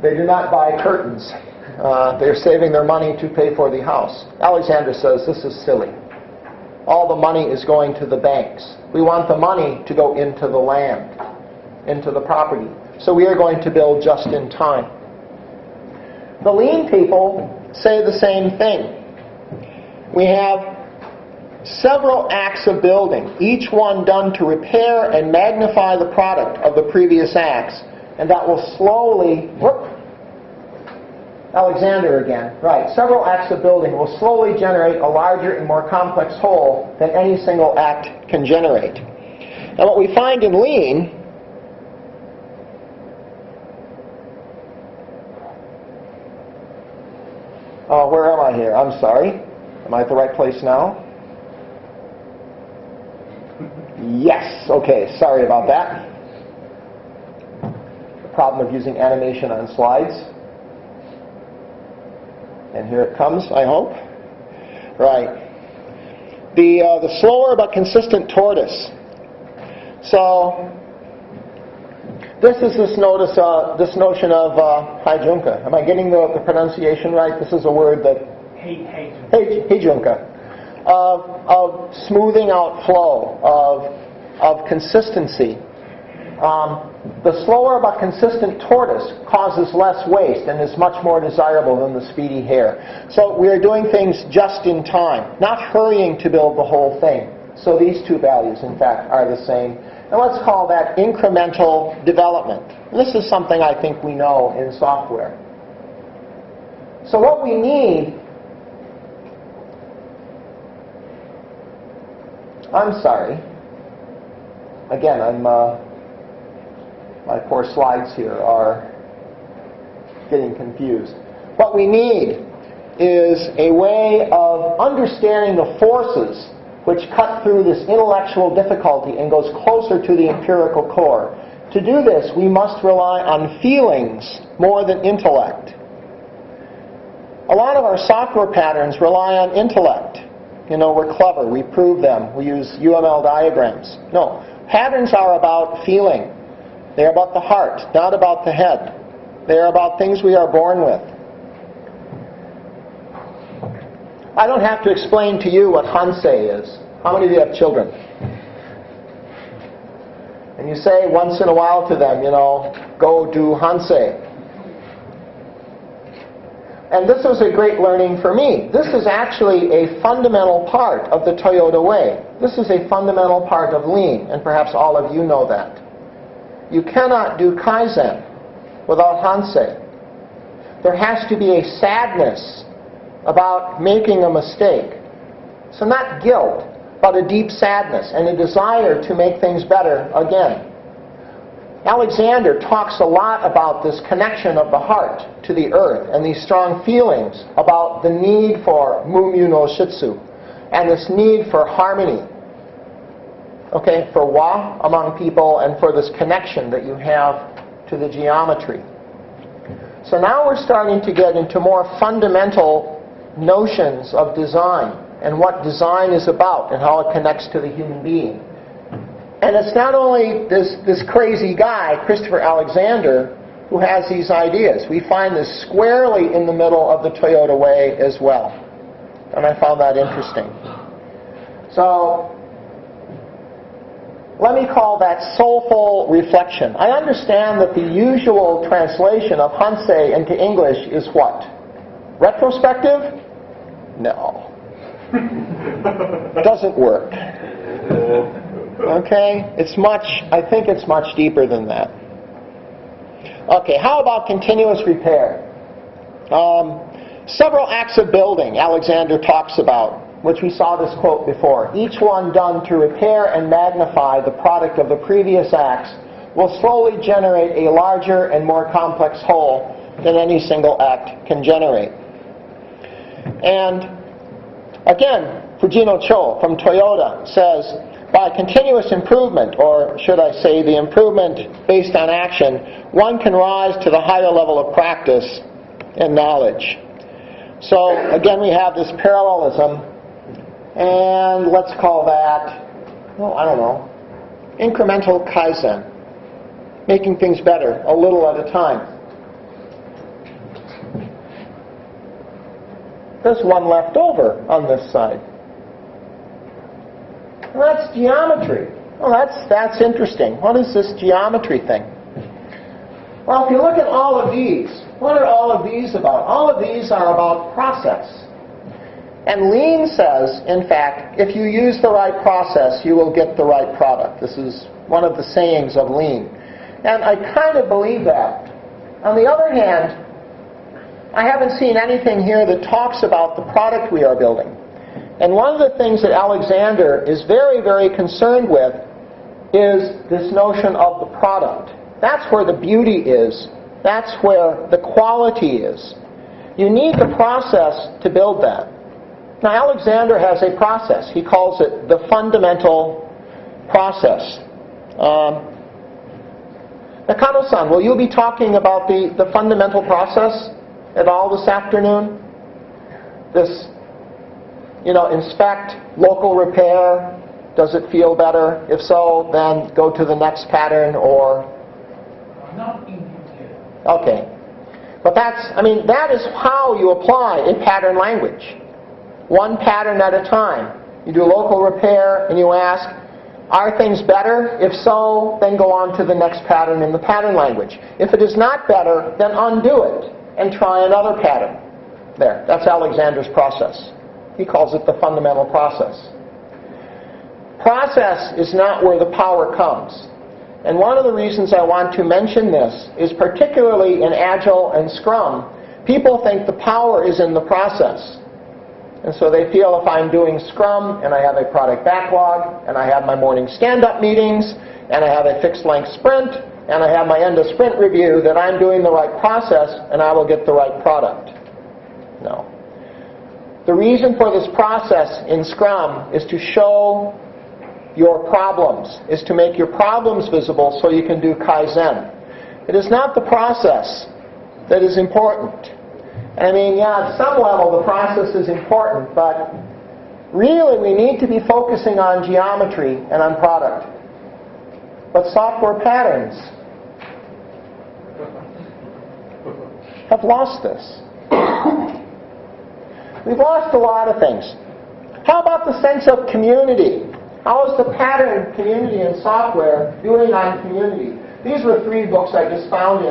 They do not buy curtains. They're saving their money to pay for the house. Alexander says this is silly. All the money is going to the banks. We want the money to go into the land, into the property. So we are going to build just in time. The lean people say the same thing. We have several acts of building, each one done to repair and magnify the product of the previous acts, and that will slowly, Alexander again, right, several acts of building will slowly generate a larger and more complex whole than any single act can generate. And what we find in lean where am I here? I'm sorry. Am I at the right place now? Yes. Okay. Sorry about that. The problem of using animation on slides. And here it comes, I hope. Right. The slower but consistent tortoise. So this is this notion of Heijunka. Am I getting the pronunciation right? This is a word that Heijunka. Of smoothing out flow, of consistency. The slower but consistent tortoise causes less waste and is much more desirable than the speedy hare. So we are doing things just in time, not hurrying to build the whole thing. So these two values, in fact, are the same. And let's call that incremental development. This is something I think we know in software. So what we need, I'm sorry. Again, my poor slides here are getting confused. What we need is a way of understanding the forces which cut through this intellectual difficulty and goes closer to the empirical core. To do this, we must rely on feelings more than intellect. A lot of our software patterns rely on intellect. You know, we're clever, we prove them, we use UML diagrams. No, patterns are about feeling. They are about the heart, not about the head. They are about things we are born with. I don't have to explain to you what Hansei is. How many of you have children? And you say once in a while to them, you know, go do Hansei. And this was a great learning for me. This is actually a fundamental part of the Toyota way. This is a fundamental part of Lean, and perhaps all of you know that. You cannot do Kaizen without Hansei. There has to be a sadness about making a mistake. So not guilt, but a deep sadness and a desire to make things better again. Alexander talks a lot about this connection of the heart to the earth and these strong feelings about the need for Mumyu no Shitsu and this need for harmony, okay, for wa among people and for this connection that you have to the geometry. So now we're starting to get into more fundamental notions of design and what design is about and how it connects to the human being. And it's not only this crazy guy, Christopher Alexander, who has these ideas. We find this squarely in the middle of the Toyota way as well. And I found that interesting. So let me call that soulful reflection. I understand that the usual translation of Hansei into English is what? Retrospective? No. It doesn't work. Okay? I think it's much deeper than that. Okay, how about continuous repair? Several acts of building Alexander talks about, which we saw this quote before. Each one done to repair and magnify the product of the previous acts will slowly generate a larger and more complex whole than any single act can generate. And again, Fujino Cho from Toyota says, by continuous improvement, or should I say the improvement based on action, one can rise to the higher level of practice and knowledge. So again, we have this parallelism, and let's call that, well, I don't know, incremental Kaizen, making things better a little at a time. There's one left over on this side. Well, that's geometry. Well, that's interesting. What is this geometry thing? Well, if you look at all of these, what are all of these about? All of these are about process. And Lean says, in fact, if you use the right process, you will get the right product. This is one of the sayings of Lean. And I kind of believe that. On the other hand, I haven't seen anything here that talks about the product we are building. And one of the things that Alexander is very, very concerned with is this notion of the product. That's where the beauty is. That's where the quality is. You need the process to build that. Now, Alexander has a process. He calls it the fundamental process. Nakano-san, will you be talking about the fundamental process at all this afternoon? This, inspect, local repair, does it feel better? If so, then go to the next pattern or... Not in detail. Okay. But that is how you apply a pattern language. One pattern at a time. You do local repair and you ask, are things better? If so, then go on to the next pattern in the pattern language. If it is not better, then undo it and try another pattern. There, that's Alexander's process. He calls it the fundamental process. Process is not where the power comes. And one of the reasons I want to mention this is particularly in Agile and Scrum, people think the power is in the process. And so they feel if I'm doing Scrum and I have a product backlog and I have my morning stand-up meetings and I have a fixed length sprint and I have my end of sprint review that I'm doing the right process and I will get the right product. No. The reason for this process in Scrum is to show your problems, is to make your problems visible so you can do Kaizen. It is not the process that is important. And at some level the process is important, but really we need to be focusing on geometry and on product. But software patterns have lost this. We've lost a lot of things. How about the sense of community? How is the pattern community in software doing on community? These were 3 books I just found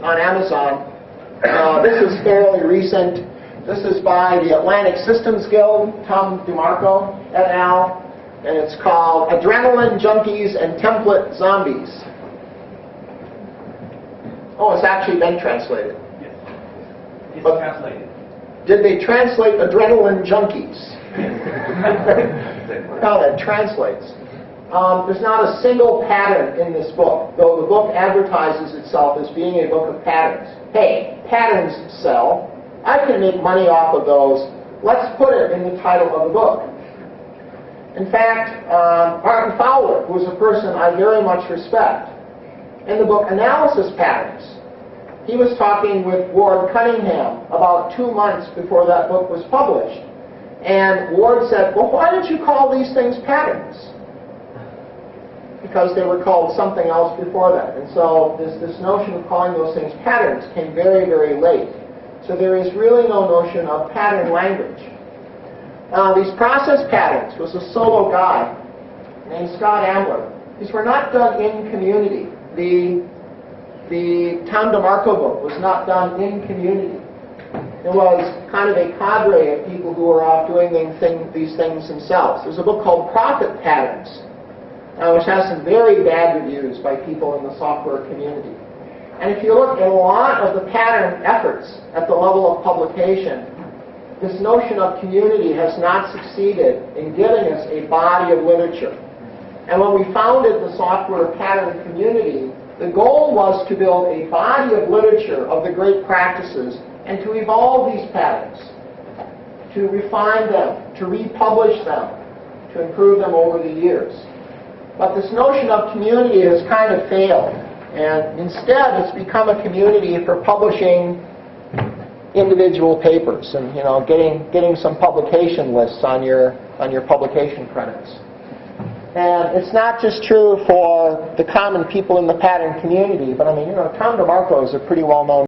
on Amazon. This is fairly recent. This is by the Atlantic Systems Guild, Tom DeMarco et al. And it's called Adrenaline Junkies and Template Zombies. Oh, it's actually been translated. Yes. It's translated. Did they translate Adrenaline Junkies? How that translates. There's not a single pattern in this book, though the book advertises itself as being a book of patterns. Hey, patterns sell. I can make money off of those. Let's put it in the title of the book. In fact, Martin Fowler, who is a person I very much respect, in the book Analysis Patterns, he was talking with Ward Cunningham about 2 months before that book was published. And Ward said, well, why did you call these things patterns? Because they were called something else before that. And so this notion of calling those things patterns came very, very late. So there is really no notion of pattern language. These process patterns was a solo guy named Scott Ambler. These were not done in community. The Tom DeMarco book was not done in community. It was kind of a cadre of people who were off doing these things themselves. There's a book called Profit Patterns, which has some very bad reviews by people in the software community. And if you look at a lot of the pattern efforts at the level of publication, this notion of community has not succeeded in giving us a body of literature. And when we founded the software pattern community, the goal was to build a body of literature of the great practices and to evolve these patterns, to refine them, to republish them, to improve them over the years. But this notion of community has kind of failed. And instead, it's become a community for publishing individual papers and getting some publication lists on your publication credits. And it's not just true for the common people in the pattern community, but Tom DeMarco is a pretty well-known